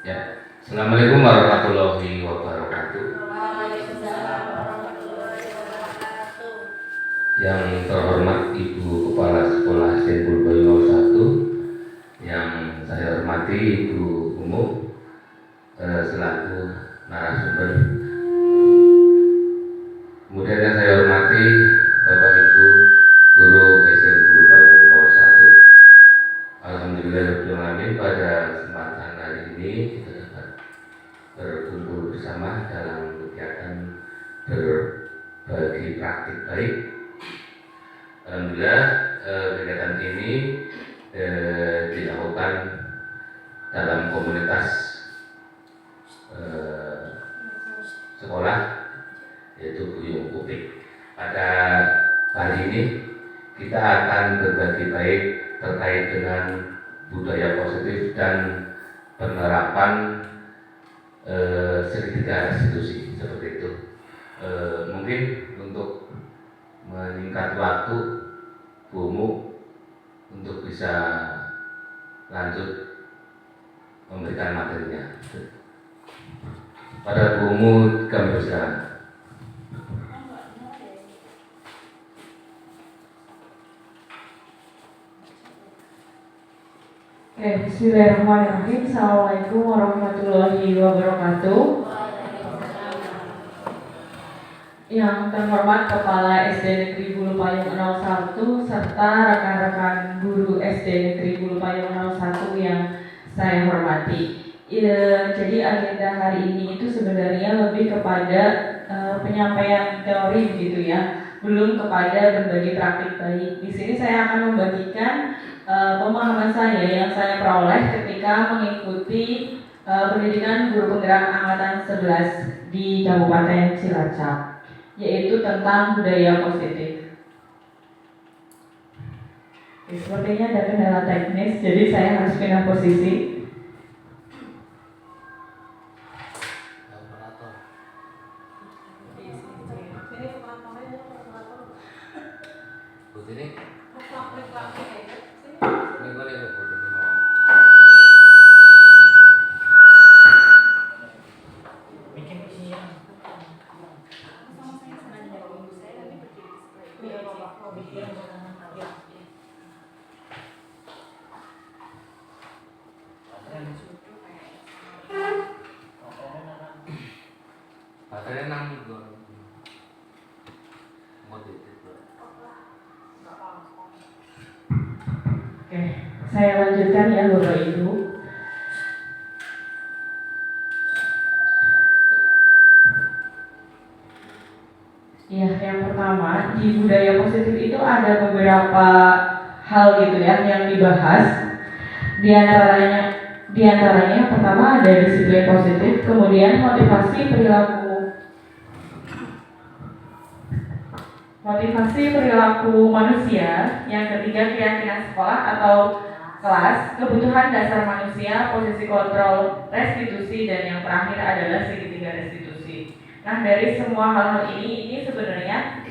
Ya, Assalamualaikum warahmatullahi wabarakatuh. Yang terhormat Ibu Kepala Sekolah SD Purbayo 1, yang saya hormati Ibu Umu selaku narasumber. Kemudian yang saya hormati Bapak Ibu Guru SD Purbayo 1. Alhamdulillahirrahmanirrahim, pada kesempatan hari ini kita dapat berkumpul bersama dalam kegiatan berbagi praktik baik. Alhamdulillah kegiatan ini dilakukan dalam komunitas sekolah, yaitu Buyung Upik. Pada hari ini kita akan berbagi baik terkait dengan budaya positif dan penerapan segitiga restitusi seperti itu. Mungkin untuk meningkat waktu Bumu untuk bisa lanjut memberikan materinya. Pada Bumu kami persilakan. Bismillahirrahmanirrahim. Assalamualaikum warahmatullahi wabarakatuh. Yang terhormat Kepala SD Negeri Bulu Payung 01 serta rekan-rekan guru SD Negeri Bulu Payung 01 yang saya hormati. Jadi agenda hari ini itu sebenarnya lebih kepada penyampaian teori begitu ya, belum kepada berbagi praktik baik. Di sini saya akan membagikan pemahaman saya yang saya peroleh ketika mengikuti pendidikan guru penggerak angkatan 11 di Kabupaten Cilacap, yaitu tentang budaya positif. Sepertinya ada kendala teknis, jadi saya harus pindah posisi. Saya lanjutkan ya Bapak Ibu. Ya, yang pertama di budaya positif itu ada beberapa hal gitu ya yang dibahas. Di antaranya yang pertama ada disiplin positif, kemudian motivasi perilaku manusia, yang ketiga keyakinan sekolah atau kelas, kebutuhan dasar manusia, posisi kontrol, restitusi, dan yang terakhir adalah segitiga restitusi. Nah, dari semua hal-hal ini sebenarnya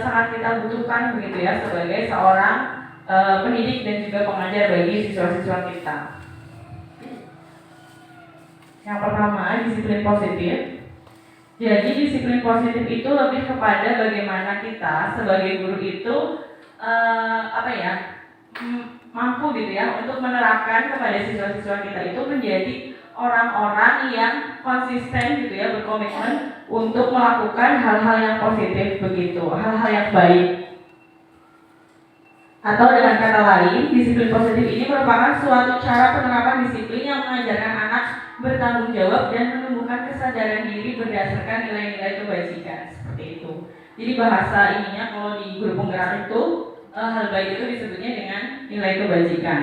sangat kita butuhkan begitu ya sebagai seorang pendidik dan juga pengajar bagi siswa-siswa kita. Yang pertama, disiplin positif. Jadi disiplin positif itu lebih kepada bagaimana kita sebagai guru itu mampu gitu ya untuk menerapkan kepada siswa-siswa kita itu menjadi orang-orang yang konsisten gitu ya, berkomitmen untuk melakukan hal-hal yang positif begitu, hal-hal yang baik. Atau dengan kata lain, disiplin positif ini merupakan suatu cara penerapan disiplin yang mengajarkan anak bertanggung jawab dan menumbuhkan kesadaran diri berdasarkan nilai-nilai kebajikan, seperti itu. Jadi bahasa ininya kalau di guru penggerak itu hal baik itu disebutnya dengan nilai kebajikan.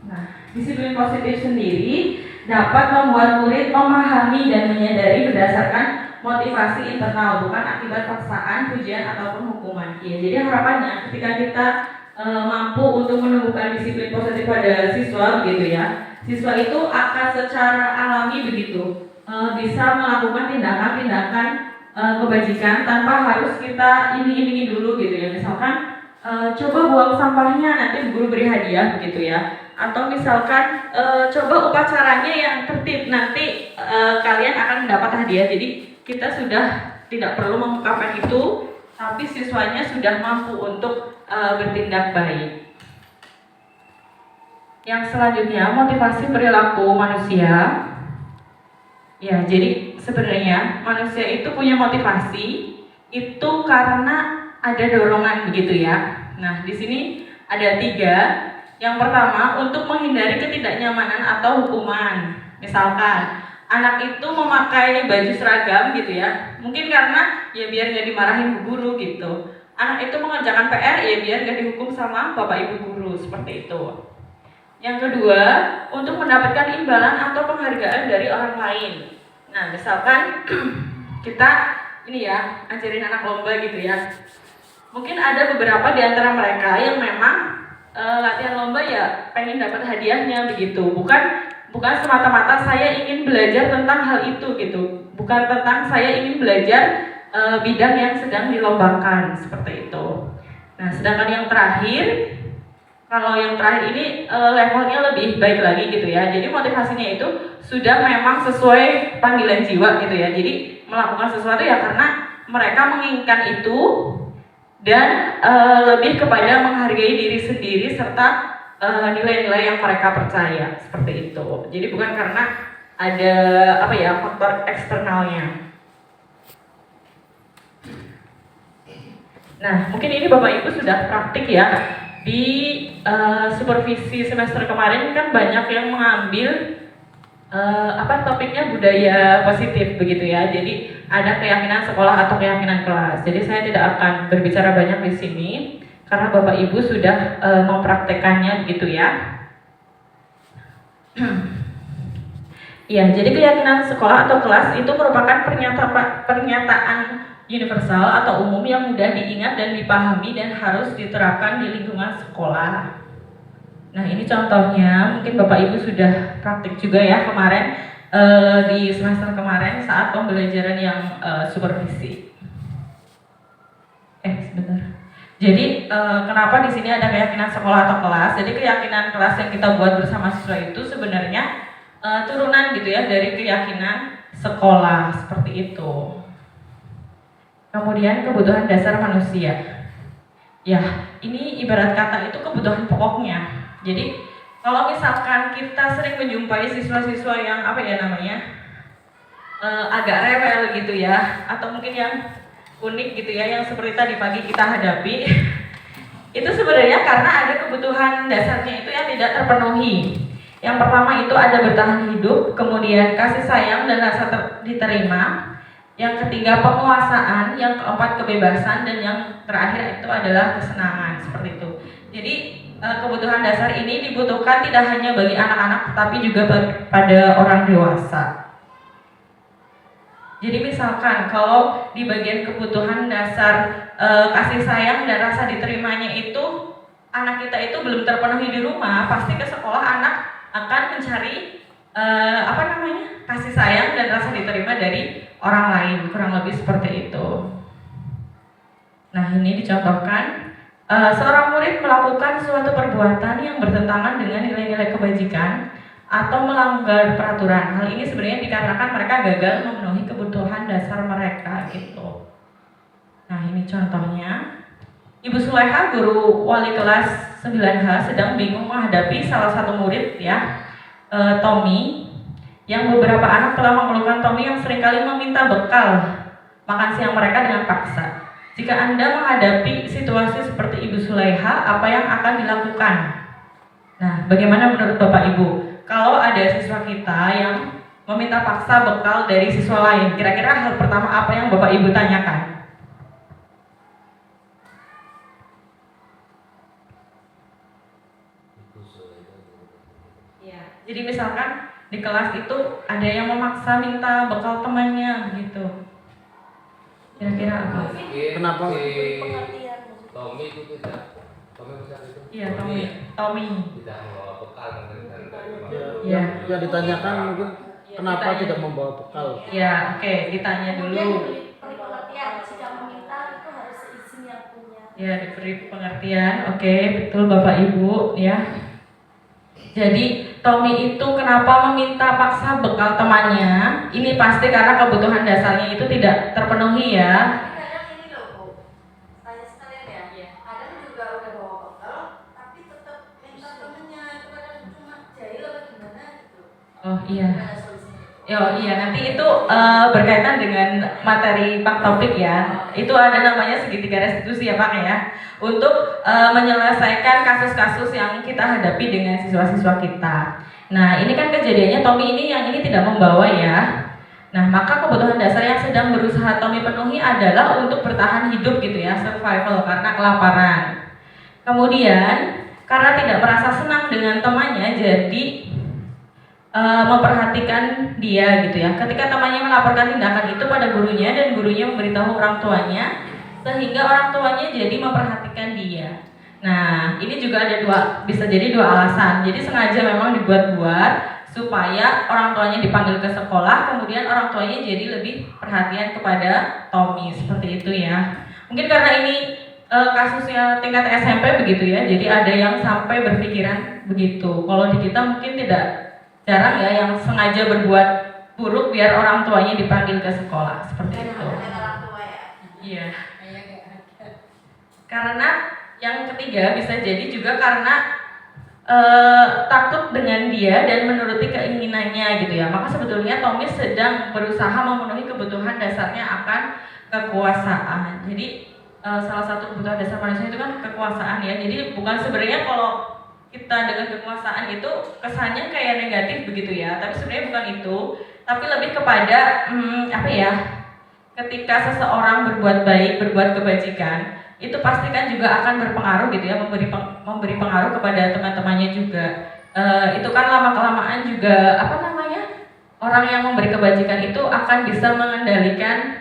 Nah, disiplin positif sendiri dapat membuat murid memahami dan menyadari berdasarkan motivasi internal, bukan akibat paksaan, pujian ataupun hukuman. Ya, jadi harapannya ketika kita mampu untuk menumbuhkan disiplin positif pada siswa, begitu ya, siswa itu akan secara alami begitu bisa melakukan tindakan-tindakan kebajikan tanpa harus kita iming-imingi dulu gitu ya. Misalkan coba buang sampahnya, nanti guru beri hadiah begitu ya. atau misalkan coba upacaranya yang tertib, nanti kalian akan mendapat hadiah. Jadi kita sudah tidak perlu mengungkapkan itu, tapi siswanya sudah mampu untuk bertindak baik. Yang selanjutnya, motivasi perilaku manusia. Ya, jadi sebenarnya manusia itu punya motivasi itu karena ada dorongan begitu ya. Nah, di sini ada 3. Yang pertama, untuk menghindari ketidaknyamanan atau hukuman. Misalkan anak itu memakai baju seragam gitu ya, mungkin karena ya biar nggak dimarahin bu guru gitu. Anak itu mengerjakan PR ya biar nggak dihukum sama bapak ibu guru, seperti itu. Yang kedua, untuk mendapatkan imbalan atau penghargaan dari orang lain. Nah, misalkan kita ini ya, ajarin anak lomba gitu ya. Mungkin ada beberapa di antara mereka yang memang latihan lomba ya pengen dapat hadiahnya begitu. Bukan semata-mata saya ingin belajar tentang hal itu gitu. Bukan tentang saya ingin belajar bidang yang sedang dilombakan, seperti itu. Nah, sedangkan yang terakhir, kalau yang terakhir ini levelnya lebih baik lagi gitu ya. Jadi motivasinya itu sudah memang sesuai panggilan jiwa gitu ya. Jadi melakukan sesuatu ya karena mereka menginginkan itu dan lebih kepada menghargai diri sendiri serta nilai-nilai yang mereka percaya, seperti itu. Jadi bukan karena ada faktor eksternalnya. Nah, mungkin ini Bapak Ibu sudah praktik ya. Di supervisi semester kemarin kan banyak yang mengambil topiknya budaya positif begitu ya. Jadi ada keyakinan sekolah atau keyakinan kelas. Jadi saya tidak akan berbicara banyak di sini karena Bapak Ibu sudah mempraktekannya begitu ya. Ya, jadi keyakinan sekolah atau kelas itu merupakan pernyataan universal atau umum yang mudah diingat dan dipahami dan harus diterapkan di lingkungan sekolah. Nah, ini contohnya, mungkin Bapak Ibu sudah praktik juga ya kemarin di semester kemarin saat pembelajaran yang supervisi. Sebentar. Jadi kenapa di sini ada keyakinan sekolah atau kelas? Jadi keyakinan kelas yang kita buat bersama siswa itu sebenarnya turunan gitu ya dari keyakinan sekolah, seperti itu. Kemudian kebutuhan dasar manusia. Ya, ini ibarat kata itu kebutuhan pokoknya. Jadi kalau misalkan kita sering menjumpai siswa-siswa yang agak rewel gitu ya, atau mungkin yang unik gitu ya, yang seperti tadi pagi kita hadapi, itu sebenarnya karena ada kebutuhan dasarnya itu yang tidak terpenuhi. Yang pertama itu ada bertahan hidup, kemudian kasih sayang dan rasa diterima. Yang ketiga penguasaan, yang keempat kebebasan, dan yang terakhir itu adalah kesenangan, seperti itu. Jadi kebutuhan dasar ini dibutuhkan tidak hanya bagi anak-anak, tapi juga pada orang dewasa. Jadi misalkan kalau di bagian kebutuhan dasar kasih sayang dan rasa diterimanya itu anak kita itu belum terpenuhi di rumah, pasti ke sekolah anak akan mencari kasih sayang dan rasa diterima dari orang lain, kurang lebih seperti itu. Nah, ini dicontohkan seorang murid melakukan suatu perbuatan yang bertentangan dengan nilai-nilai kebajikan atau melanggar peraturan. Hal ini sebenarnya dikarenakan mereka gagal memenuhi kebutuhan dasar mereka gitu. Nah, ini contohnya. Ibu Suleha, guru wali kelas 9H, sedang bingung menghadapi salah satu murid ya, Tommy, yang beberapa anak telah mengeluhkan Tommy yang seringkali meminta bekal makan siang mereka dengan paksa. Jika Anda menghadapi situasi seperti Ibu Suleha, apa yang akan dilakukan? Nah, bagaimana menurut Bapak Ibu? Kalau ada siswa kita yang meminta paksa bekal dari siswa lain, kira-kira hal pertama apa yang Bapak Ibu tanyakan? Ya, jadi misalkan di kelas itu ada yang memaksa minta bekal temannya begitu. Kira-kira apa? Kenapa? Tommy itu tidak. Tommy besar itu. Iya, Tommy. Tidak membawa bekal Ya. Yang ditanyakan mungkin Ya, kenapa ditanya. tidak membawa bekal? Ya, oke, ditanya dulu. Pengertian jika meminta itu harus seizin yang punya. Ya, diberi pengertian. Oke, betul Bapak Ibu ya. Jadi Tommy itu kenapa meminta paksa bekal temannya? Ini pasti karena kebutuhan dasarnya itu tidak terpenuhi ya. Tapi kadang ini loh Bu, tanya sekalian ya. Kadang juga udah bawa bekal, tapi tetap minta temennya itu kadang cuma jahil apa gimana gitu. Oh iya. Gimana solusinya? Iya, nanti itu berkaitan dengan materi Pak Topik ya. Itu ada namanya segitiga restitusi ya Pak ya. Untuk menyelesaikan kasus-kasus yang kita hadapi dengan siswa-siswa kita. Nah, ini kan kejadiannya Tommy ini yang ini tidak membawa ya. Nah, maka kebutuhan dasar yang sedang berusaha Tommy penuhi adalah untuk bertahan hidup gitu ya, survival karena kelaparan. Kemudian, karena tidak merasa senang dengan temannya, jadi memperhatikan dia gitu ya. Ketika temannya melaporkan tindakan itu pada gurunya dan gurunya memberitahu orang tuanya, sehingga orang tuanya jadi memperhatikan dia. Nah, ini juga ada bisa jadi dua alasan. Jadi sengaja memang dibuat-buat supaya orang tuanya dipanggil ke sekolah, kemudian orang tuanya jadi lebih perhatian kepada Tommy seperti itu ya. Mungkin karena ini kasusnya tingkat SMP begitu ya. Jadi ada yang sampai berpikiran begitu. Kalau di kita mungkin tidak jarang ya yang sengaja berbuat buruk biar orang tuanya dipanggil ke sekolah seperti itu. Orang tua ya. Iya. Karena yang ketiga bisa jadi juga karena takut dengan dia dan menuruti keinginannya gitu ya. Maka sebetulnya Tommy sedang berusaha memenuhi kebutuhan dasarnya akan kekuasaan. Jadi salah satu kebutuhan dasar manusia itu kan kekuasaan ya. Jadi bukan sebenarnya kalau kita dengan kekuasaan itu kesannya kayak negatif begitu ya, tapi sebenarnya bukan itu, tapi lebih kepada apa ya, ketika seseorang berbuat baik, berbuat kebajikan, itu pasti kan juga akan berpengaruh gitu ya, memberi pengaruh kepada teman-temannya juga. Itu kan lama-kelamaan juga apa namanya, orang yang memberi kebajikan itu akan bisa mengendalikan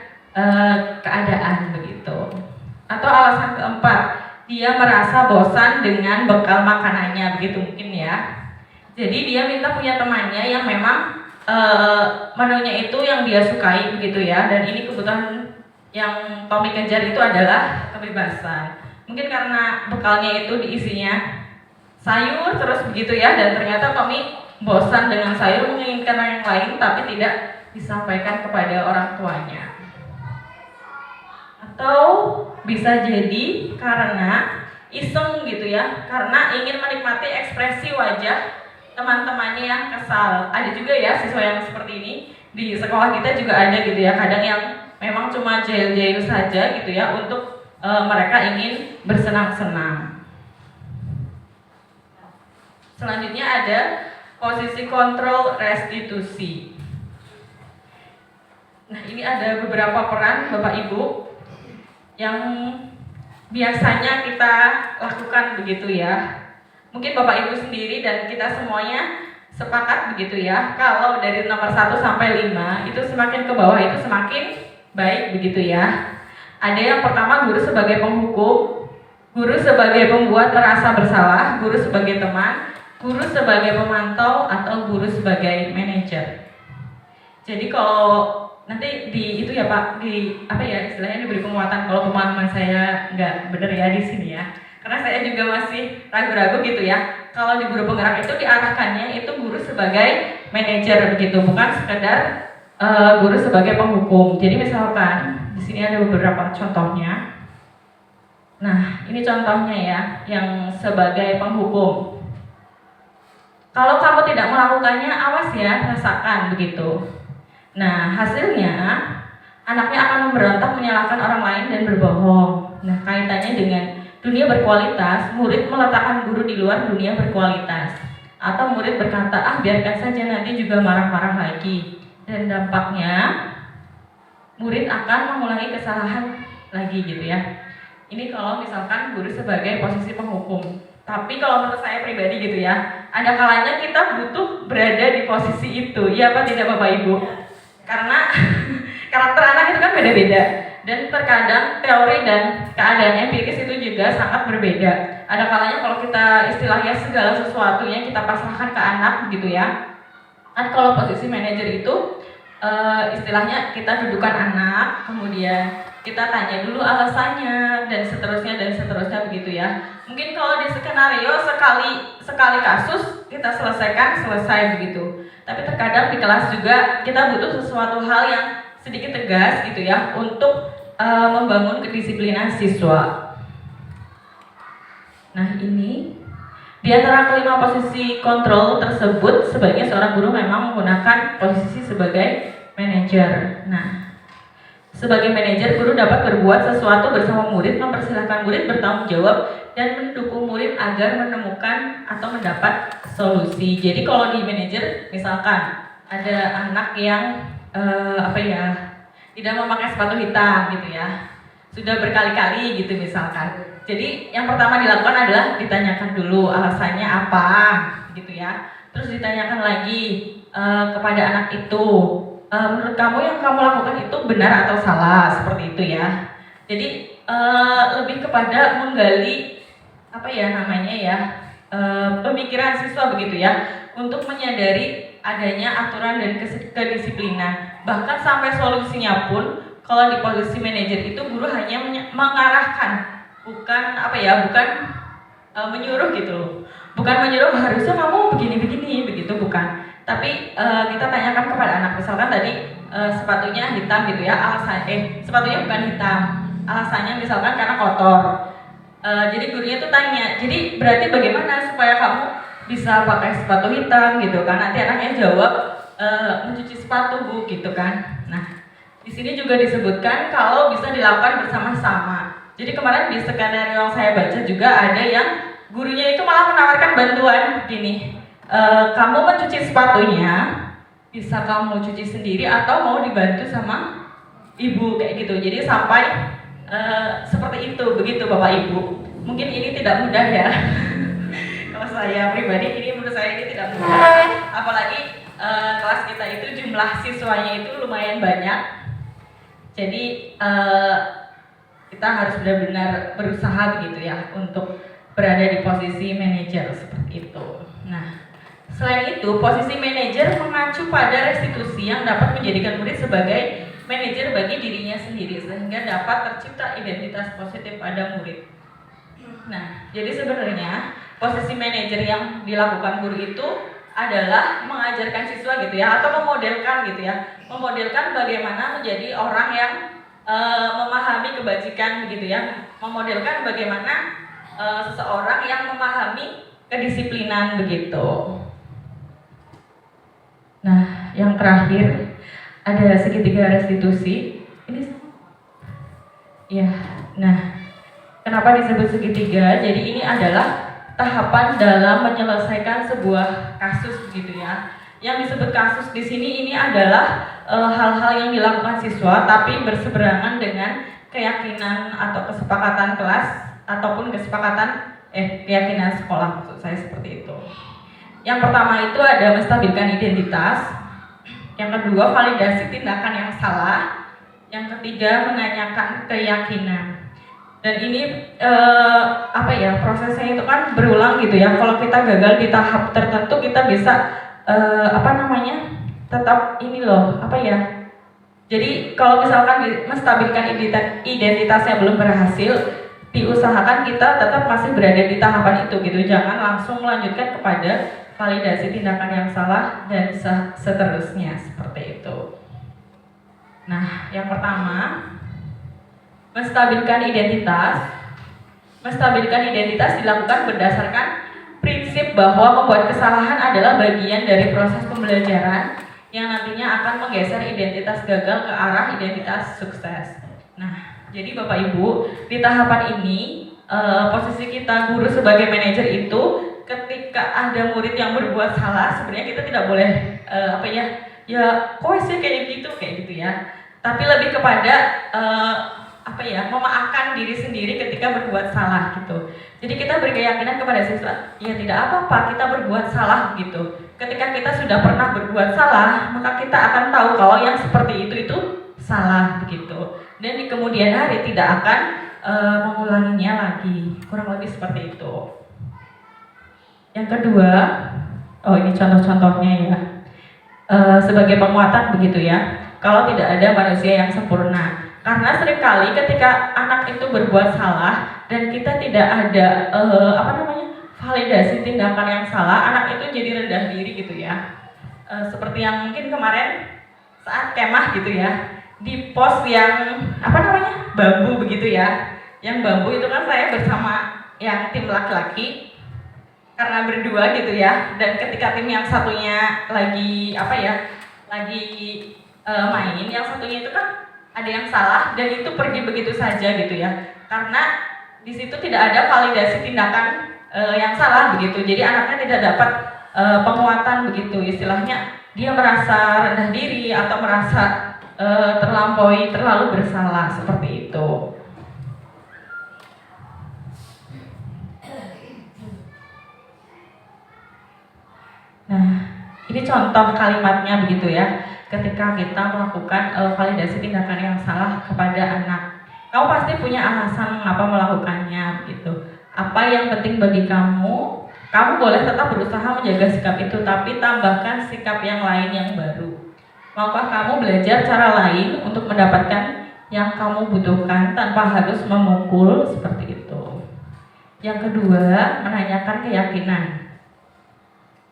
keadaan begitu. Atau alasan keempat, dia merasa bosan dengan bekal makanannya begitu mungkin ya. Jadi dia minta punya temannya yang memang menunya itu yang dia sukai begitu ya. Dan ini kebutuhan yang Tommy kejar itu adalah kebebasan. Mungkin karena bekalnya itu diisinya sayur terus begitu ya. Dan ternyata Tommy bosan dengan sayur, menginginkan yang lain tapi tidak disampaikan kepada orang tuanya. Atau bisa jadi karena iseng gitu ya, karena ingin menikmati ekspresi wajah teman-temannya yang kesal. Ada juga ya siswa yang seperti ini di sekolah kita juga ada gitu ya, kadang yang memang cuma jahil-jahil saja gitu ya untuk mereka ingin bersenang-senang. Selanjutnya ada posisi kontrol restitusi. Nah, ini ada beberapa peran Bapak Ibu yang biasanya kita lakukan begitu ya. Mungkin Bapak Ibu sendiri dan kita semuanya sepakat begitu ya, kalau dari nomor 1 sampai 5 itu semakin ke bawah itu semakin baik begitu ya. Ada yang pertama, guru sebagai penghukum, guru sebagai pembuat merasa bersalah, guru sebagai teman, guru sebagai pemantau, atau guru sebagai manajer. Jadi kalau nanti di itu ya Pak, di apa ya istilahnya diberi penguatan kalau pemahaman saya nggak benar ya di sini ya, karena saya juga masih ragu-ragu gitu ya. Kalau di guru penggerak itu diarahkannya itu guru sebagai manajer begitu, bukan sekedar guru sebagai penghukum. Jadi misalkan di sini ada beberapa contohnya. Nah, ini contohnya ya yang sebagai penghukum. Kalau kamu tidak melakukannya, awas ya, rasakan begitu. Nah, hasilnya anaknya akan memberontak, menyalahkan orang lain dan berbohong. Nah, kaitannya dengan dunia berkualitas, murid meletakkan guru di luar dunia berkualitas. Atau murid berkata, biarkan saja nanti juga marah-marah lagi. Dan dampaknya murid akan mengulangi kesalahan lagi gitu ya. Ini kalau misalkan guru sebagai posisi penghukum. Tapi kalau menurut saya pribadi gitu ya, ada kalanya kita butuh berada di posisi itu. Iya apa tidak Bapak Ibu? Karena karakter anak itu kan beda-beda, dan terkadang teori dan keadaan empiris itu juga sangat berbeda. Ada kalanya kalau kita istilahnya segala sesuatunya kita pasrahkan ke anak gitu ya. Kan kalau posisi manajer itu istilahnya kita dudukan anak, kemudian kita tanya dulu alasannya dan seterusnya begitu ya. Mungkin kalau di skenario sekali kasus kita selesai begitu. Tapi terkadang di kelas juga kita butuh sesuatu hal yang sedikit tegas gitu ya untuk membangun kedisiplinan siswa. Nah ini di antara kelima posisi kontrol tersebut sebaiknya seorang guru memang menggunakan posisi sebagai manajer. Nah, sebagai manajer, guru dapat berbuat sesuatu bersama murid, mempersilahkan murid bertanggung jawab, dan mendukung murid agar menemukan atau mendapat solusi. Jadi kalau di manajer, misalkan ada anak yang tidak memakai sepatu hitam gitu ya, sudah berkali-kali gitu misalkan. Jadi yang pertama dilakukan adalah ditanyakan dulu alasannya apa gitu ya. Terus ditanyakan lagi kepada anak itu, menurut kamu yang kamu lakukan itu benar atau salah, seperti itu ya. Jadi lebih kepada menggali pemikiran siswa begitu ya, untuk menyadari adanya aturan dan kedisiplinan. Bahkan sampai solusinya pun kalau di posisi manajer itu guru hanya mengarahkan, bukan menyuruh gitu loh. Bukan menyuruh harusnya kamu begini begitu, bukan. Tapi kita tanyakan kepada anak, misalkan tadi sepatunya hitam gitu ya, sepatunya bukan hitam, alasannya misalkan karena kotor. Jadi gurunya tuh tanya, jadi berarti bagaimana supaya kamu bisa pakai sepatu hitam gitu kan? Nanti anaknya jawab mencuci sepatu bu gitu kan. Nah di sini juga disebutkan kalau bisa dilakukan bersama-sama. Jadi kemarin di skenario yang saya baca juga ada yang gurunya itu malah menawarkan bantuan gini. Kamu mencuci sepatunya, bisa kamu cuci sendiri atau mau dibantu sama ibu kayak gitu. Jadi sampai seperti itu, begitu Bapak Ibu. Mungkin ini tidak mudah ya. Kalau saya pribadi ini menurut saya ini tidak mudah. Apalagi kelas kita itu jumlah siswanya itu lumayan banyak. Jadi kita harus benar-benar berusaha begitu ya untuk berada di posisi manajer seperti itu. Nah, selain itu, posisi manajer mengacu pada restitusi yang dapat menjadikan murid sebagai manajer bagi dirinya sendiri sehingga dapat tercipta identitas positif pada murid. Nah, jadi sebenarnya posisi manajer yang dilakukan guru itu adalah mengajarkan siswa gitu ya, atau memodelkan gitu ya, memodelkan bagaimana menjadi orang yang memahami kebajikan begitu ya, memodelkan bagaimana seseorang yang memahami kedisiplinan begitu. Nah, yang terakhir ada segitiga restitusi. Ini ya. Nah, kenapa disebut segitiga? Jadi ini adalah tahapan dalam menyelesaikan sebuah kasus gitu ya. Yang disebut kasus di sini ini adalah hal-hal yang dilakukan siswa tapi berseberangan dengan keyakinan atau kesepakatan kelas ataupun keyakinan sekolah, maksud saya seperti itu. Yang pertama itu ada menstabilkan identitas, yang kedua validasi tindakan yang salah, yang ketiga menanyakan keyakinan. Dan ini prosesnya itu kan berulang gitu ya. Kalau kita gagal di tahap tertentu kita bisa tetap jadi kalau misalkan menstabilkan identitasnya belum berhasil, diusahakan kita tetap masih berada di tahapan itu gitu. Jangan langsung melanjutkan kepada validasi tindakan yang salah dan seterusnya seperti itu. Nah, yang pertama, menstabilkan identitas dilakukan berdasarkan prinsip bahwa membuat kesalahan adalah bagian dari proses pembelajaran yang nantinya akan menggeser identitas gagal ke arah identitas sukses. Nah, jadi Bapak Ibu, di tahapan ini posisi kita guru sebagai manajer itu ketika ada murid yang berbuat salah, sebenarnya kita tidak boleh kok sih kayak gitu ya. Tapi lebih kepada memaafkan diri sendiri ketika berbuat salah gitu. Jadi kita berkeyakinan kepada siswa, ya tidak apa-apa kita berbuat salah gitu. Ketika kita sudah pernah berbuat salah, maka kita akan tahu kalau yang seperti itu salah begitu. Dan di kemudian hari tidak akan mengulanginya lagi. Kurang lebih seperti itu. Yang kedua, ini contoh-contohnya ya. Sebagai penguatan begitu ya. Kalau tidak ada manusia yang sempurna. Karena seringkali ketika anak itu berbuat salah dan kita tidak ada validasi tindakan yang salah, anak itu jadi rendah diri gitu ya. Seperti yang mungkin kemarin saat kemah gitu ya, di pos yang bambu begitu ya. Yang bambu itu kan saya bersama yang tim laki-laki karena berdua gitu ya. Dan ketika tim yang satunya lagi main, yang satunya itu kan ada yang salah dan itu pergi begitu saja gitu ya, karena di situ tidak ada validasi tindakan yang salah begitu. Jadi anaknya tidak dapat penguatan begitu, istilahnya dia merasa rendah diri atau merasa terlalu bersalah seperti itu. Nah, ini contoh kalimatnya begitu ya. Ketika kita melakukan validasi tindakan yang salah kepada anak, kamu pasti punya alasan mengapa melakukannya begitu. Apa yang penting bagi kamu boleh tetap berusaha menjaga sikap itu, tapi tambahkan sikap yang lain yang baru. Maukah kamu belajar cara lain untuk mendapatkan yang kamu butuhkan tanpa harus memukul seperti itu. Yang kedua, menanyakan keyakinan.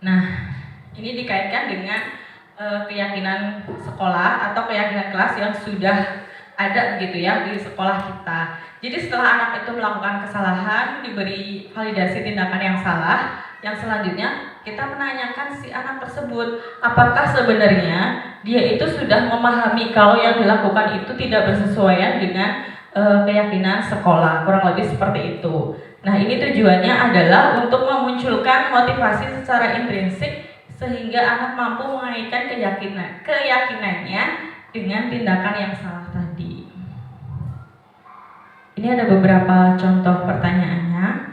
Nah, ini dikaitkan dengan keyakinan sekolah atau keyakinan kelas yang sudah ada begitu ya di sekolah kita. Jadi setelah anak itu melakukan kesalahan, diberi validasi tindakan yang salah, yang selanjutnya kita menanyakan si anak tersebut apakah sebenarnya dia itu sudah memahami kalau yang dilakukan itu tidak bersesuaian dengan keyakinan sekolah, kurang lebih seperti itu. Nah, ini tujuannya adalah untuk memunculkan motivasi secara intrinsik sehingga anak mampu mengaitkan keyakinannya dengan tindakan yang salah tadi. Ini ada beberapa contoh pertanyaannya.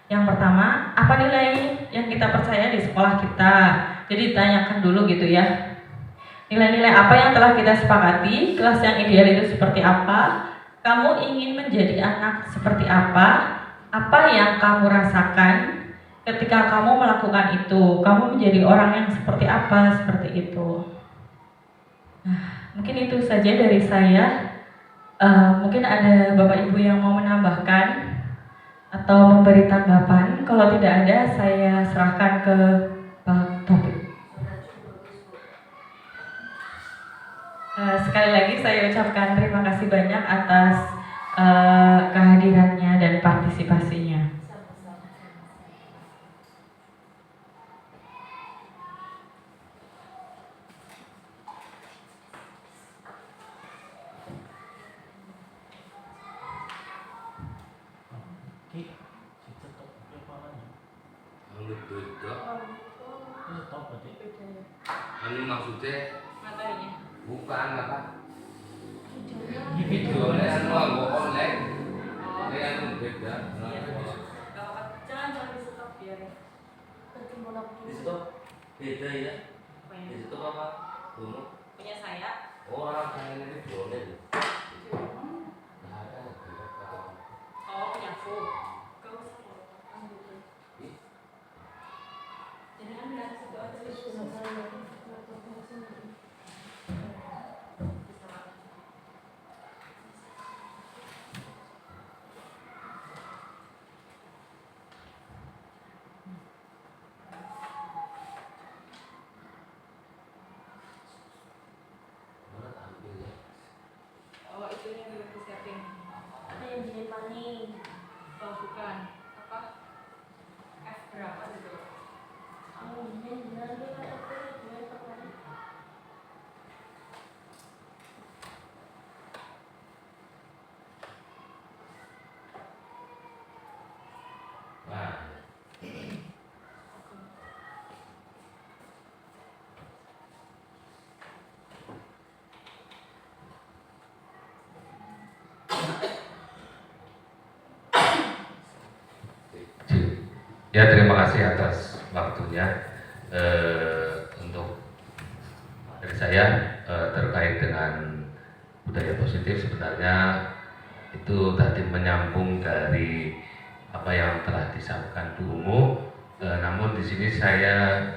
Yang pertama, apa nilai yang kita percaya di sekolah kita? Jadi ditanyakan dulu gitu ya. Nilai-nilai apa yang telah kita sepakati? Kelas yang ideal itu seperti apa? Kamu ingin menjadi anak seperti apa? Apa yang kamu rasakan ketika kamu melakukan itu? Kamu menjadi orang yang seperti apa? Seperti itu. Nah, mungkin itu saja dari saya. Mungkin ada Bapak Ibu yang mau menambahkan atau memberi tanggapan. Kalau tidak ada, saya serahkan ke Pak Taufik. Sekali lagi saya ucapkan terima kasih banyak atas kehadirannya dan partisipasinya. Anu maksudnya Materinya. bukan apa? Videonya anu online. Ini anu beda. Jangan di stop biar Di situ beda ya. Di situ apa? Dulu. punya saya. Orang yang ini videonya. Oh, punya aku. Oh, itu yang udah disiapin. Ada yang ditemani. Oh, bukan. Apa? F berapa gitu? Ya, terima kasih atas waktunya. Untuk dari saya terkait dengan budaya positif, sebenarnya itu tadi menyambung dari apa yang telah disampaikan Bu Umu. Namun di sini saya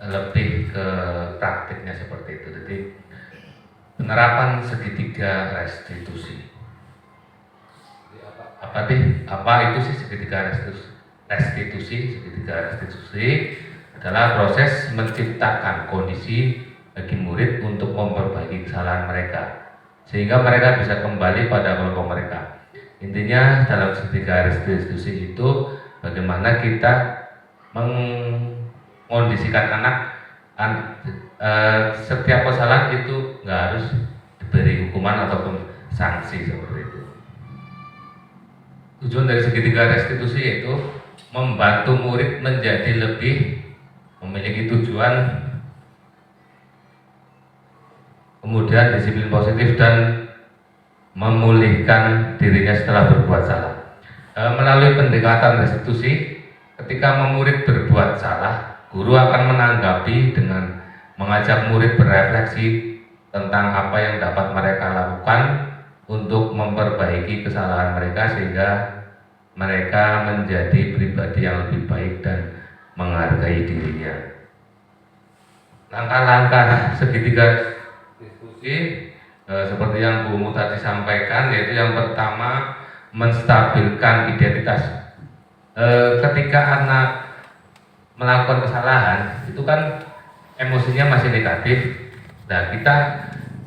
lebih ke praktiknya seperti itu. Jadi penerapan segitiga restitusi. Apa itu sih segitiga restitusi? Segitiga restitusi adalah proses menciptakan kondisi bagi murid untuk memperbaiki kesalahan mereka sehingga mereka bisa kembali pada kelompok mereka. Intinya dalam segitiga restitusi itu bagaimana kita mengkondisikan anak setiap kesalahan itu nggak harus diberi hukuman ataupun sanksi seperti itu. Tujuan dari segitiga restitusi yaitu membantu murid menjadi lebih memiliki tujuan, kemudian disiplin positif dan memulihkan dirinya setelah berbuat salah. Melalui pendekatan restitusi, ketika murid berbuat salah, guru akan menanggapi dengan mengajak murid berefleksi tentang apa yang dapat mereka lakukan untuk memperbaiki kesalahan mereka sehingga mereka menjadi pribadi yang lebih baik dan menghargai dirinya. Langkah-langkah segitiga diskusi seperti yang Bu Mu tadi sampaikan, yaitu yang pertama menstabilkan identitas. Ketika anak melakukan kesalahan itu kan emosinya masih negatif. Nah, kita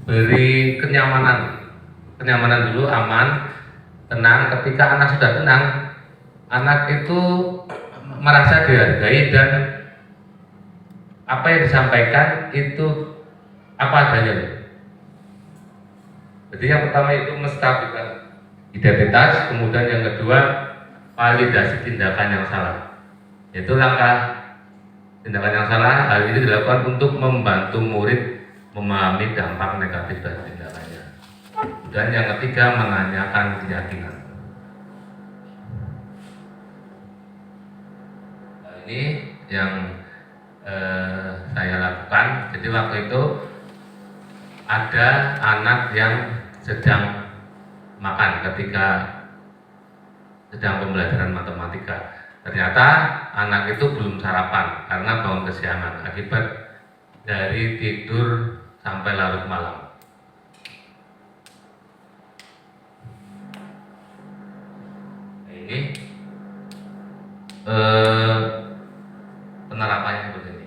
beri kenyamanan dulu, aman, tenang. Ketika anak sudah tenang, anak itu merasa dihargai dan apa yang disampaikan itu apa adanya. Jadi yang pertama itu menstabilkan identitas, kemudian yang kedua validasi tindakan yang salah. Yaitu langkah tindakan yang salah hal ini dilakukan untuk membantu murid memahami dampak negatif dari tindakannya. Dan yang ketiga menanyakan keyakinan. Nah, ini yang saya lakukan. Jadi waktu itu ada anak yang sedang makan ketika sedang pembelajaran matematika. Ternyata anak itu belum sarapan karena bangun kesiangan akibat dari tidur sampai larut malam. Nah, ini penerapannya seperti ini.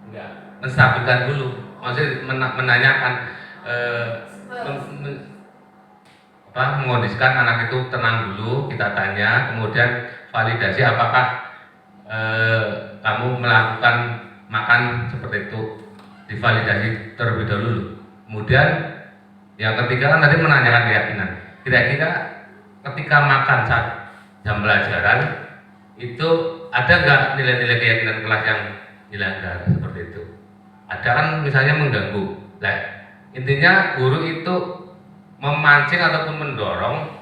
Enggak, menstabilkan dulu. Maksudnya menanyakan mengondisikan anak itu tenang dulu, kita tanya, kemudian validasi apakah kamu melakukan makan seperti itu, divalidasi terlebih dahulu. Kemudian yang ketiga kan tadi menanyakan keyakinan. Kira-kira ketika makan saat jam pelajaran itu ada nggak nilai-nilai keyakinan kelas yang dilanggar seperti itu? Ada kan misalnya mengganggu. Nah, intinya guru itu memancing ataupun mendorong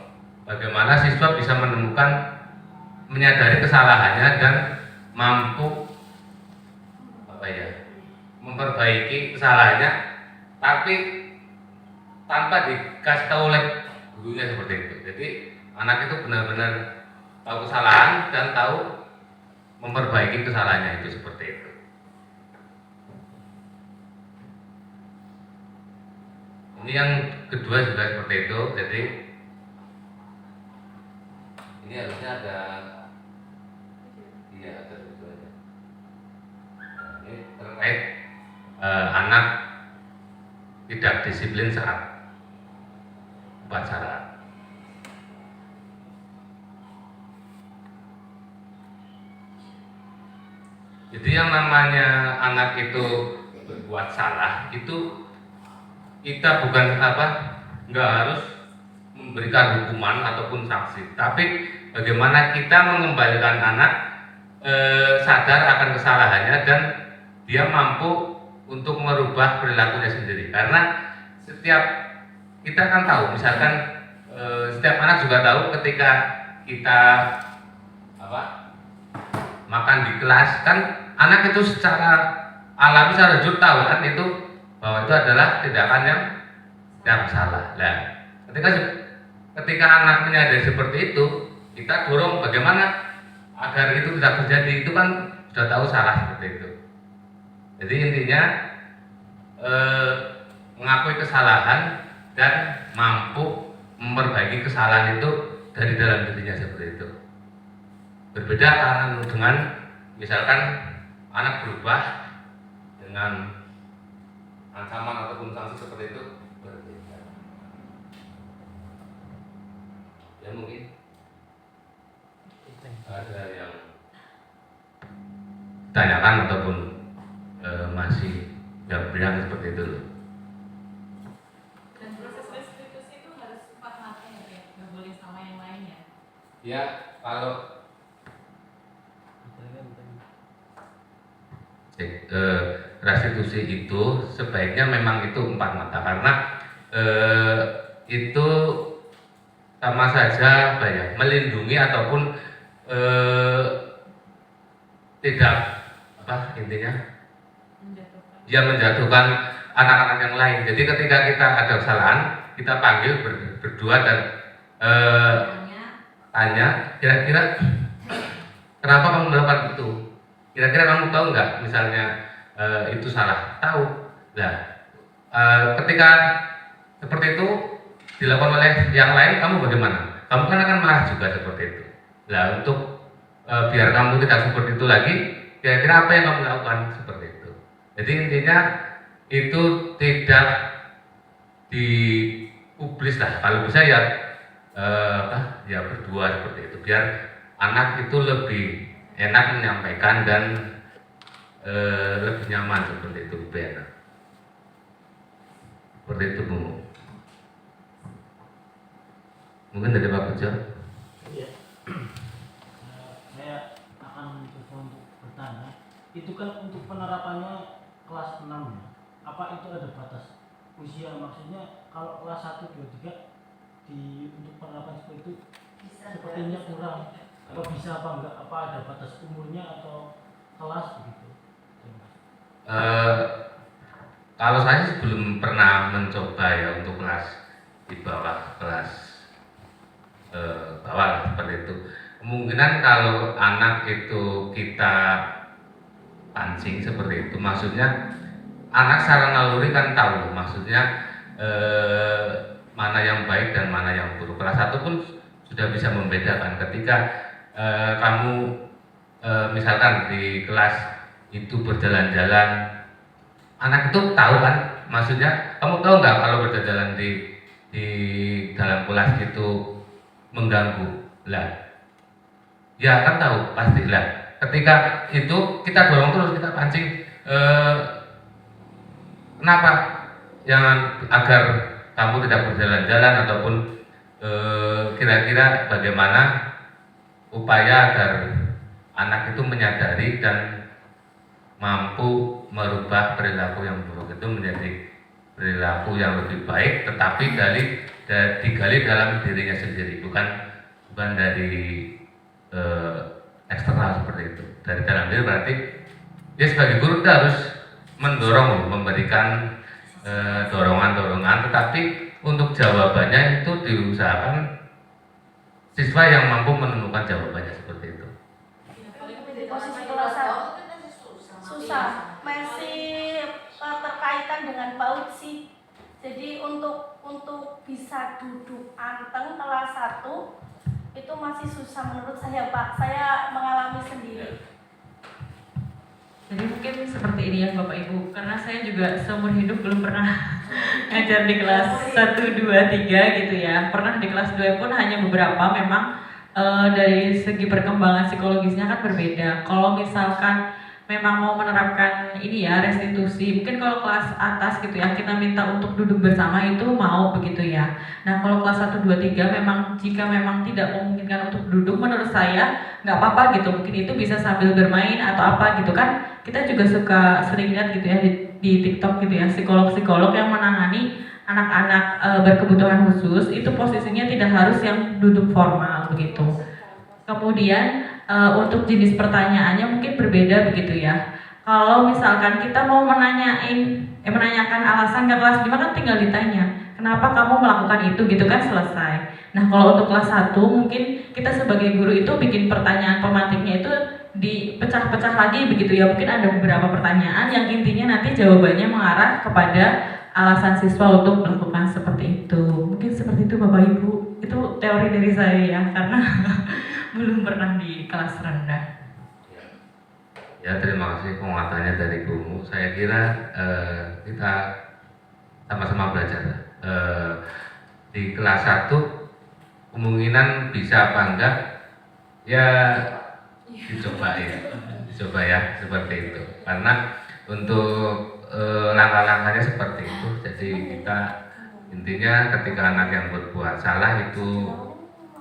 bagaimana siswa bisa menyadari kesalahannya dan mampu memperbaiki kesalahannya, tapi tanpa dikasih tahu oleh gurunya seperti itu. Jadi anak itu benar-benar tahu kesalahan dan tahu memperbaiki kesalahannya itu seperti itu. Ini yang kedua juga seperti itu. Jadi ini harusnya ada itu aja. Nah, ini terkait anak tidak disiplin saat upacara. Jadi yang namanya anak itu berbuat salah itu kita bukan nggak harus memberikan hukuman ataupun sanksi, tapi bagaimana kita mengembalikan anak sadar akan kesalahannya dan dia mampu untuk merubah perilakunya sendiri. Karena setiap kita kan tahu, misalkan setiap anak juga tahu ketika kita makan di kelas kan anak itu secara alami secara jujur tahu kan itu bahwa itu adalah tindakan yang salah. Nah, ketika anak menyadari seperti itu, kita dorong bagaimana agar itu tidak terjadi. Itu kan sudah tahu salah seperti itu. Jadi intinya mengakui kesalahan dan mampu memperbaiki kesalahan itu dari dalam dirinya seperti itu. Berbeda karena dengan misalkan anak berubah dengan ancaman ataupun sanksi seperti itu berbeda. Ya mungkin ada yang ditanyakan ataupun masih bilang seperti itu. Dan proses restitusi itu harus 4 mata ya, nggak boleh sama yang lainnya. Ya kalau restitusi itu sebaiknya memang itu 4 mata karena itu sama saja apa ya, melindungi ataupun tidak apa intinya dia menjatuhkan anak-anak yang lain. Jadi ketika kita ada kesalahan kita panggil berdua dan tanya kira-kira kenapa kamu melakukan itu. Kira-kira kamu tahu nggak misalnya itu salah? Tahu. Nah, ketika seperti itu dilakukan oleh yang lain, kamu bagaimana? Kamu kan akan marah juga seperti itu. Nah, untuk biar kamu tidak seperti itu lagi, kira-kira apa yang kamu lakukan seperti itu? Jadi intinya itu tidak dipublis lah. Kalau bisa ya ya berdua seperti itu. Biar anak itu lebih enak menyampaikan dan lebih nyaman seperti itu, lebih enak. Seperti itu Bu. Mungkin dari Pak Bejo. Iya. Saya akan mencoba untuk bertanya. Itu kan untuk penerapannya kelas 6 ya. Apa itu ada batas usia? Maksudnya kalau kelas 1, 2, 3 untuk penerapan seperti itu sepertinya kurang. Apa bisa apa enggak? Apa ada batas umurnya atau kelas begitu? Kalau saya belum pernah mencoba ya untuk kelas di bawah kelas bawah seperti itu. Kemungkinan kalau anak itu kita pancing seperti itu, maksudnya anak secara naluri kan tahu, maksudnya mana yang baik dan mana yang buruk. Kelas 1 pun sudah bisa membedakan ketika kamu misalkan di kelas itu berjalan-jalan, anak itu tahu kan, maksudnya kamu tahu nggak kalau berjalan di dalam kelas itu mengganggu lah, ya kan tahu pasti lah. Ketika itu kita dorong terus, kita pancing, kenapa jangan agar kamu tidak berjalan-jalan ataupun kira-kira bagaimana upaya agar anak itu menyadari dan mampu merubah perilaku yang buruk itu menjadi perilaku yang lebih baik, tetapi digali dalam dirinya sendiri, bukan dari eksternal seperti itu. Dari dalam diri berarti dia sebagai guru kita harus mendorong, memberikan dorongan-dorongan, tetapi untuk jawabannya itu diusahakan siswa yang mampu menemukan jawabannya seperti itu. Di posisi kelas 1 susah, masih terkaitan dengan PAUD sih. Jadi untuk bisa duduk anteng kelas 1 itu masih susah menurut saya Pak. Saya mengalami sendiri. Jadi mungkin seperti ini ya Bapak Ibu, karena saya juga seumur hidup belum pernah ngajar di kelas 1, 2, 3 gitu ya. Pernah di kelas 2 pun hanya beberapa, memang dari segi perkembangan psikologisnya kan berbeda. Kalau misalkan memang mau menerapkan ini ya, restitusi, mungkin kalau kelas atas gitu ya, kita minta untuk duduk bersama itu mau begitu ya. Nah kalau kelas 1, 2, 3 memang jika memang tidak memungkinkan untuk duduk, menurut saya nggak apa-apa gitu, mungkin itu bisa sambil bermain atau apa gitu kan. Kita juga sering lihat gitu ya di TikTok gitu ya, psikolog-psikolog yang menangani anak-anak berkebutuhan khusus itu posisinya tidak harus yang duduk formal begitu. Kemudian untuk jenis pertanyaannya mungkin berbeda begitu ya. Kalau misalkan kita mau menanyakan alasan ke kelas 5 kan tinggal ditanya, kenapa kamu melakukan itu gitu kan, selesai. Nah kalau untuk kelas 1 mungkin kita sebagai guru itu bikin pertanyaan pemantiknya itu dipecah-pecah lagi begitu ya. Mungkin ada beberapa pertanyaan yang intinya nanti jawabannya mengarah kepada alasan siswa untuk melakukan seperti itu. Mungkin seperti itu Bapak Ibu. Itu teori dari saya ya, karena belum pernah di kelas rendah. Ya, terima kasih penguatannya dari Bumu. Saya kira kita sama-sama belajar. Di kelas 1 kemungkinan bisa apa enggak ya dicoba ya seperti itu. Karena untuk langkah-langkahnya seperti itu. Jadi kita intinya ketika anak yang berbuat salah itu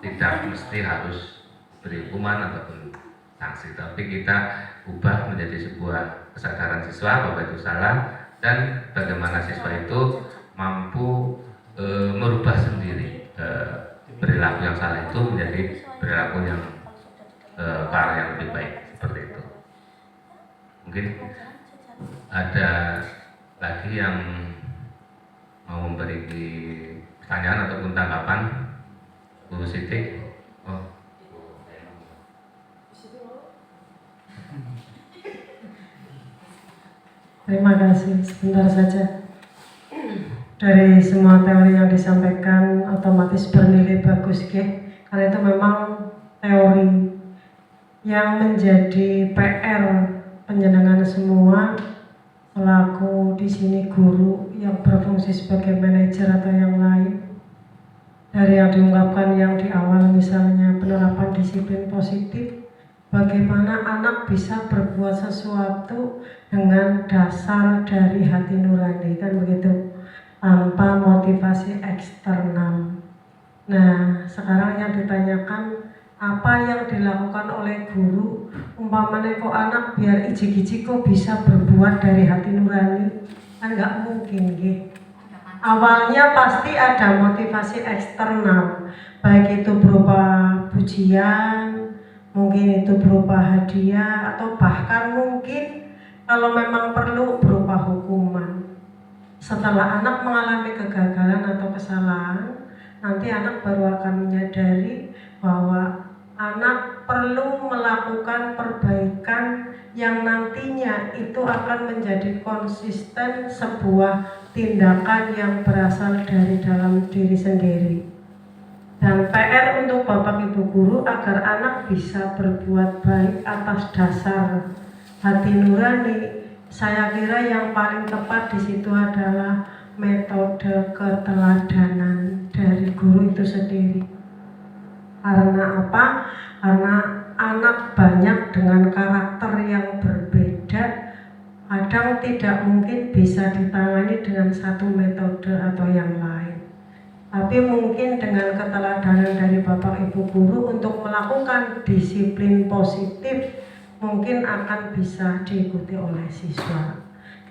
tidak mesti harus beri hukuman ataupun sanksi, tapi kita ubah menjadi sebuah kesadaran siswa bahwa itu salah dan bagaimana siswa itu mampu merubah sendiri perilaku yang salah itu menjadi perilaku yang ke arah yang lebih baik, seperti itu. Mungkin ada lagi yang mau memberi pertanyaan ataupun tanggapan, Bu Siti? Oh. Terima kasih, sebentar saja. Dari semua teori yang disampaikan otomatis bernilai bagus, karena itu memang teori yang menjadi PR penjenengan semua selaku di sini guru yang berfungsi sebagai manajer atau yang lain. Dari yang diungkapkan yang di awal misalnya penerapan disiplin positif, bagaimana anak bisa berbuat sesuatu dengan dasar dari hati nurani, kan begitu, tanpa motivasi eksternal. Nah, sekarang yang ditanyakan apa yang dilakukan oleh guru, umpamanya kok anak biar ijik-ijik kok bisa berbuat dari hati nurani, kan nggak mungkin, Awalnya pasti ada motivasi eksternal, baik itu berupa pujian, mungkin itu berupa hadiah, atau bahkan mungkin kalau memang perlu berupa hukuman. Setelah anak mengalami kegagalan atau kesalahan, nanti anak baru akan menyadari bahwa anak perlu melakukan perbaikan yang nantinya itu akan menjadi konsisten sebuah tindakan yang berasal dari dalam diri sendiri. Dan PR untuk Bapak Ibu guru agar anak bisa berbuat baik atas dasar hati nurani, saya kira yang paling tepat di situ adalah metode keteladanan dari guru itu sendiri. Karena apa? Karena anak banyak dengan karakter yang berbeda, kadang tidak mungkin bisa ditangani dengan satu metode atau yang lain. Tapi mungkin dengan keteladanan dari Bapak Ibu guru untuk melakukan disiplin positif mungkin akan bisa diikuti oleh siswa.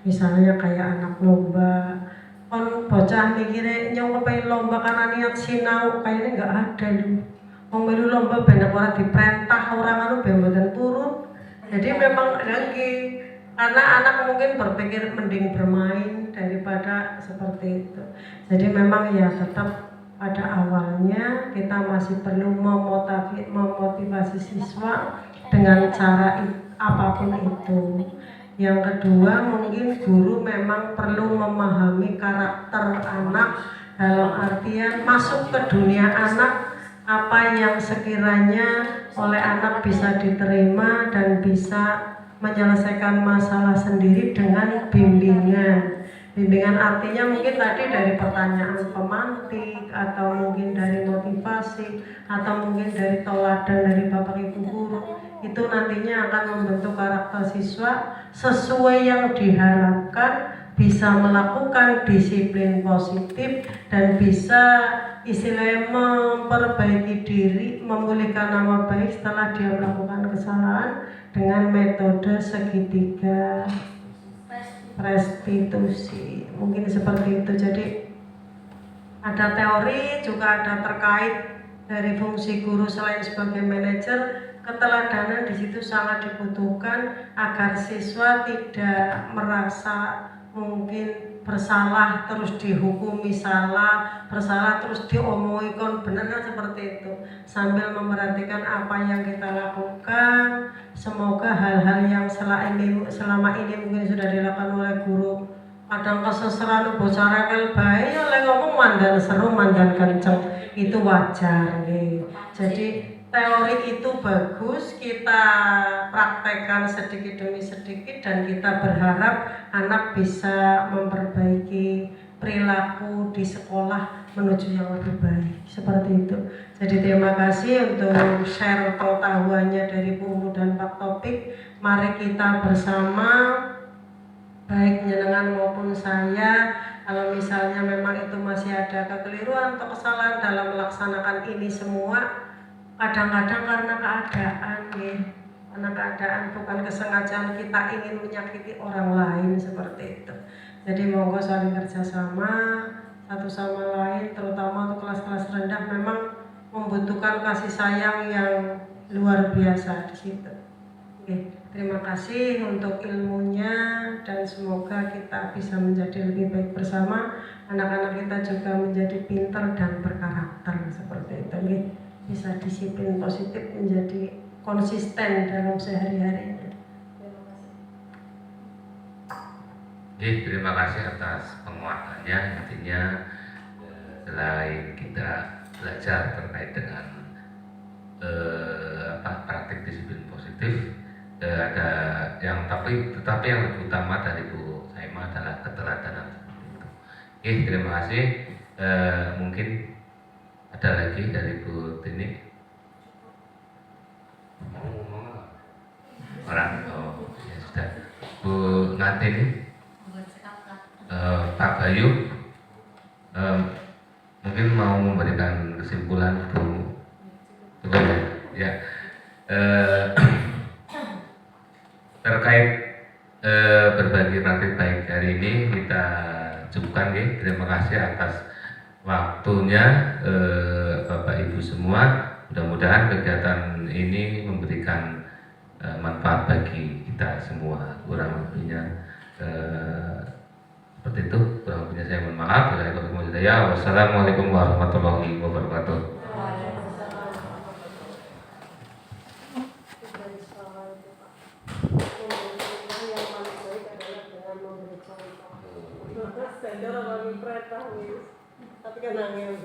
Misalnya kayak anak lomba, kon bocah mikirnya nyong kepengen lomba karena niat sinau, kayaknya nggak ada lu. Memilu lomba benar orang diperintah orang anu benar turun. Jadi memang lagi karena anak mungkin berpikir mending bermain daripada seperti itu. Jadi memang ya tetap pada awalnya kita masih perlu memotivasi siswa dengan cara apapun itu. Yang kedua mungkin guru memang perlu memahami karakter anak dalam artian masuk ke dunia anak, apa yang sekiranya oleh anak bisa diterima dan bisa menyelesaikan masalah sendiri dengan bimbingan. Bimbingan artinya mungkin tadi dari pertanyaan pemantik, atau mungkin dari motivasi, atau mungkin dari teladan dari Bapak Ibu guru. Itu nantinya akan membentuk karakter siswa sesuai yang diharapkan, bisa melakukan disiplin positif dan bisa istilahnya memperbaiki diri, memulihkan nama baik setelah dia melakukan kesalahan dengan metode segitiga restitusi. Mungkin seperti itu. Jadi ada teori, juga ada terkait dari fungsi guru selain sebagai manajer. Keteladanan di situ sangat dibutuhkan agar siswa tidak merasa mungkin bersalah terus dihukumi salah, bersalah terus diomongi kon bener kan seperti itu. Sambil memperhatikan apa yang kita lakukan, semoga hal-hal yang selama ini mungkin sudah dilakukan oleh guru kadang keseseran bocah rekel bae ya lek ngomong mandan seru mandan kenceng itu wajar nggih. Jadi teori itu bagus, kita praktekkan sedikit demi sedikit dan kita berharap anak bisa memperbaiki perilaku di sekolah menuju yang lebih baik, seperti itu. Jadi terima kasih untuk share pengetahuannya dari Bu Ulu dan Pak Topik. Mari kita bersama, baik jenengan maupun saya, kalau misalnya memang itu masih ada kekeliruan atau kesalahan dalam melaksanakan ini semua, kadang-kadang karena keadaan nih, karena keadaan bukan kesengajaan kita ingin menyakiti orang lain seperti itu. Jadi monggo saling kerjasama satu sama lain, terutama untuk kelas-kelas rendah memang membutuhkan kasih sayang yang luar biasa di situ. Oke, terima kasih untuk ilmunya dan semoga kita bisa menjadi lebih baik bersama. Anak-anak kita juga menjadi pintar dan berkarakter seperti itu. Oke. Bisa disiplin positif menjadi konsisten dalam sehari-harinya. Terima kasih. Terima kasih atas penguatannya. Intinya selain kita belajar terkait dengan praktik disiplin positif, ada yang tetapi yang lebih utama dari Bu Saima adalah keteladanan seperti itu. Terima kasih. Mungkin ada lagi dari Bu Tini? Mau ngomong apa? Orang? Oh, ya sudah. Bu Natin? Pak Bayu? Mungkin mau memberikan kesimpulan Bu? Coba ya. Terkait berbagi praktik baik hari ini kita cukupkan ya. Terima kasih atas waktunya Bapak Ibu semua. Mudah-mudahan kegiatan ini memberikan manfaat bagi kita semua. Kurang lebihnya seperti itu. Kurang lebihnya saya mohon maaf. Wassalamualaikum warahmatullahi wabarakatuh. Tapi kan angin.